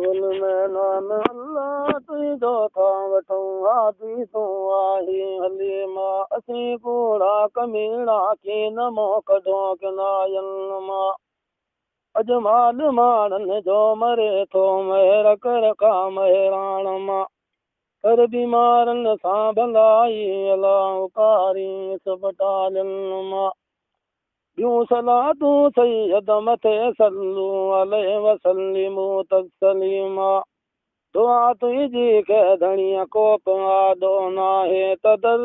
बोल में नाम अल्लाह तुई जो था वठो आदि तो आही हली मां असी कूड़ा कमीना की नमो कढो किनायन मां अजमाल मानन जो मरे थो महर कर का महरान मां कर बीमारन सा भलाई अला उकारी सबटालन मां यूं सलातू सैयद मथे सल्लू अलैहि वसल्लिमू तस्लीमा दुआ तुझी के धनिया कोप आदो नाहे तदल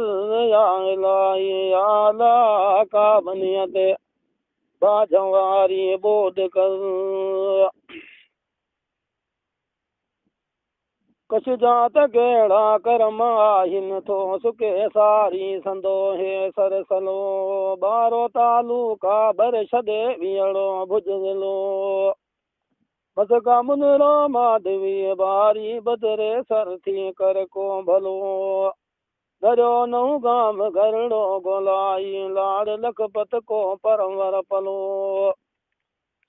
या इलाही या ला का बनियते बाजवारी बोध कर कछ जात गेड़ा करम आहिन थो सुके सारी संदो है सरसलो बारो तालू का भर छदे वियड़ो भुजलो बस का मुनरो माधवी बारी बदरे सर थी कर को भलो दरियो नौ गाम गरड़ो गोलाई लाड़ लखपत को परवर पलो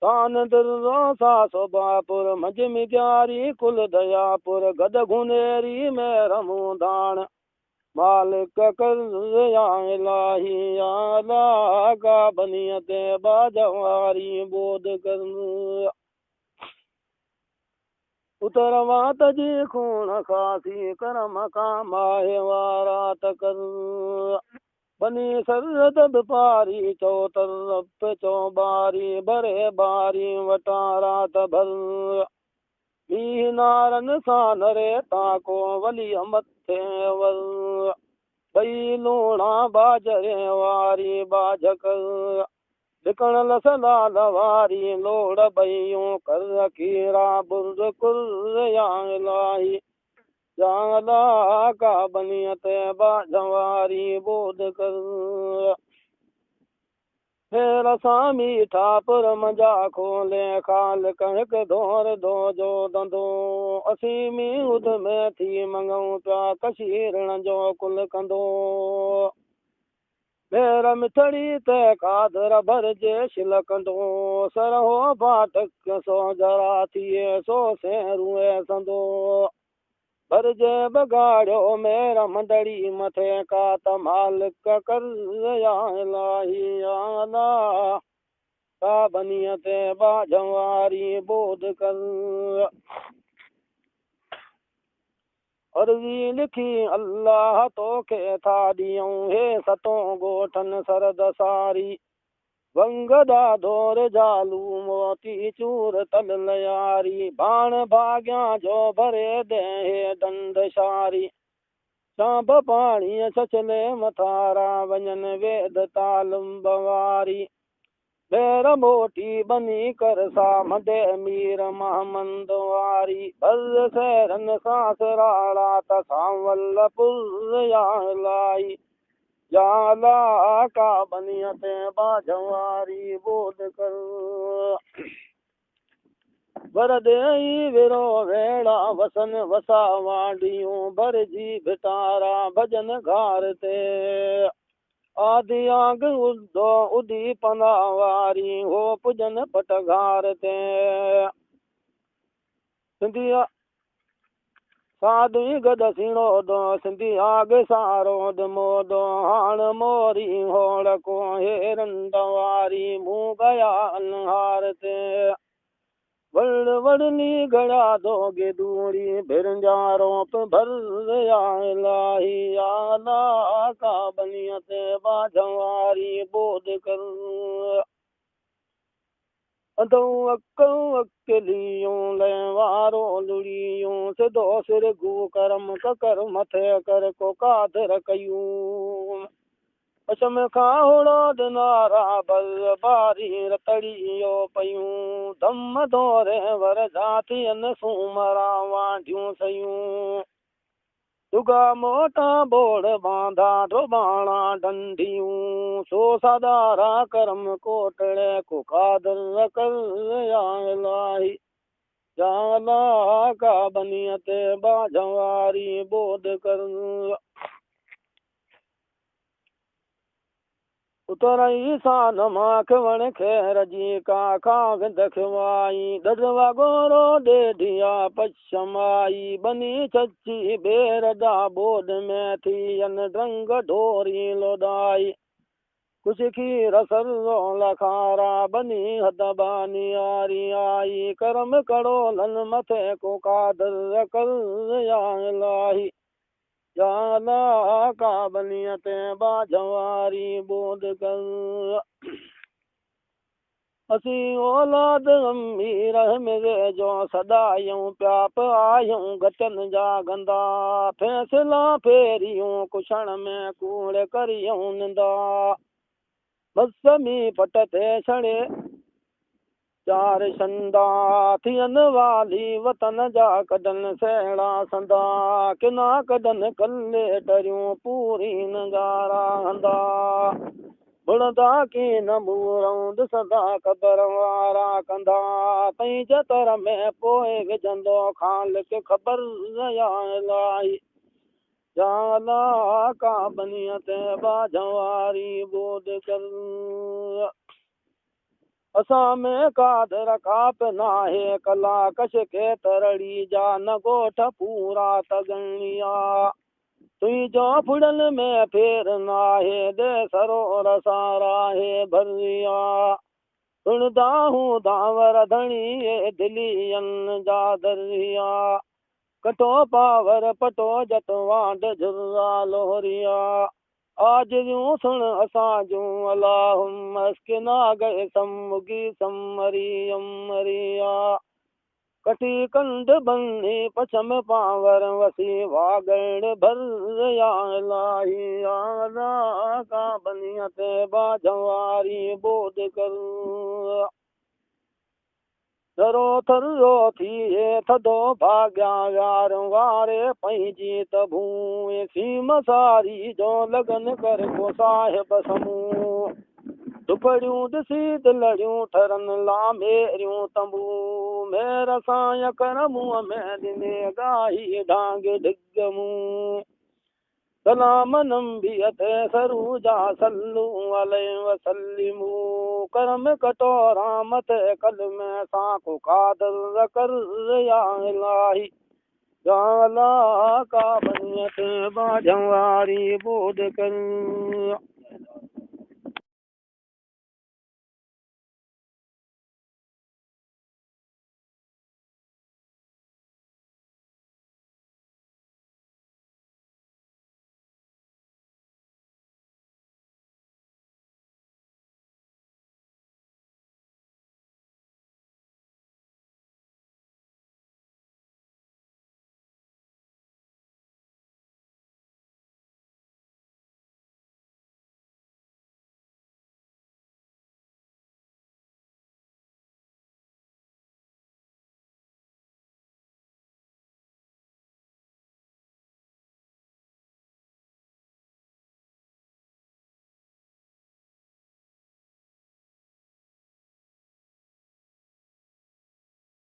तान दिलो सासो बापुर मजमी प्यारी कुल दयापुर गद घुनेरी में रमू दान मालिक कर या इलाही या ला का बनियते बाजवारी बोध कर उतरवा तजी खून खासी करम का माहे वारात कर बनी सरद पारी चौतर चौबारी भरे बारी वटारात भर नारन सान रे ताको वली मथे वर बई लूणा बाजरे वारी बाजक लिकण लसलाल वारी लोड़ बईयूं कर कीरा बुर्द कुर या इलाही जाला का बनियत बाजवारी बोध कर फेर सामी ठापुर मजा खोले खाल कहक धोर दो जो दंदो असीमी उद में थी मंगऊ प्या कशीरण जो कुल कंदो मेर मिथड़ी ते कादर भर जे शिलकंदो सरहो फाटक सो जरा थिए सो से रुए संदो भरजे बगाड़ो मेरा मंडड़ी मथे का तमालिक कर या इलाही या ला का बनियते बाजवारी बोध कर अर्जी लिखी अल्लाह तो के था दियों हे सतों गोठन सरद सारी वंगदा दौर जालू मोती चूर तल लयारी बाण भाग्या जो भरे दे हे दंड शारी सांप पाणी सचले मथारा वंजन वेद तालम बवारी बेर मोटी बनी कर सा मदे मीर महमंद वारी भर सहरन सांस राड़ा तसावल पुर या लाई जाला का बनियते बाजवारी बोध कर वरदेई विरो वेड़ा वसन वसा वाडियूं भरजी भिटारा भजन घारते आदि आग उदो उदी पनावारी हो पुजन पट घारते सिंधिया साधु गद सिणो दो सिंधी आग सारो मोदो हाण मोरी होड़ को हेरन दवारी मुँह गया अनहारते वड़ वड़नी गड़ा दोगे दूरी भिरंजारों पे भर या इलाही या ला का बनियते बाजवारी बोध कर अकलियों लेवारो लुड़ियों से दो सिर गु करम कर मथे कर को कादर कयूं अशम खाओड़ो दिनारा बल बारी रतड़ियो पयूं धम दौरे वर जातियन सूमरा वाढियूं सयूं दुगा मोटा बोड़ बांधा ड्रोबाणा डंडियूं सो सदारा करम कोटड़े को कादर कर या इलाही जाला का बनियते बाजवारी बोध कर उतरई सान माख वण खैर जी का विंद खवाई ददवा गोरो डेढ़िया पछमाई बनी चची बेरदा बोध में थी अन रंग ढोरी लोडाई कुछ खीर सरसो लखारा बनी हदबानी आरी आई करम करो लन मथे को कादर कर या इलाही जाला का बनियत बाजवारी बोध कर असी औलाद अमीर मेरे जो सदायूं प्याप आयूं गचन जा गंदा फैसला फेरियूं कुछण में कूड़ करियूं निंदा मौसमी पट ते छड़े चार संदा थियन वाली वतन जा कदन सेड़ा संदा किना कदन कल्ले डरियूं पूरी नगारा हंदा बुणदा की न बूरऊं दिसंदा क़बर वारा कंदा तई जतर में पोए विझंदो खाल के ख़बर या इलाही जाला का बनियत बाजवारी बोध कर असां में कादर काप नाहे कला कश के तरड़ी जा न गोठ पूरा तगणिया तुई जो फुड़ल में फेर नाहे दे सरोर सारा है भरिया सुनदा हूँ दावर धनी ये दिलियन जा दरिया कटो पावर पटो जत वांड झुर्रा लोहरिया आज यूं सुन असां जूं अल्लाहुम्मा अस्किना गए सम्मुगी सम्मरी अमरिया कटी कंड बन्नी पछम पावर वसी वागण भर या इलाही या अल्लाह का बनियत बाजवारी बोध कर थरो थरो थिए थदो भाग्या यार वारे पंहिंजी त भूए सीम सारी जो लगन कर को साहिब समूह दुपड़ियूं ॾिसी दिलड़ियूं ठरन लामेरियूं तंबू मेर सां कर मुंहं में ॾिने गाही डांग डिग मूं सलाम नंबियत सरूजा सल्लू अलैहि वसल्लिमू करम कटोरा मत कल में साको कादर कर या इलाही जाला का बनियत बाजवारी बोध कर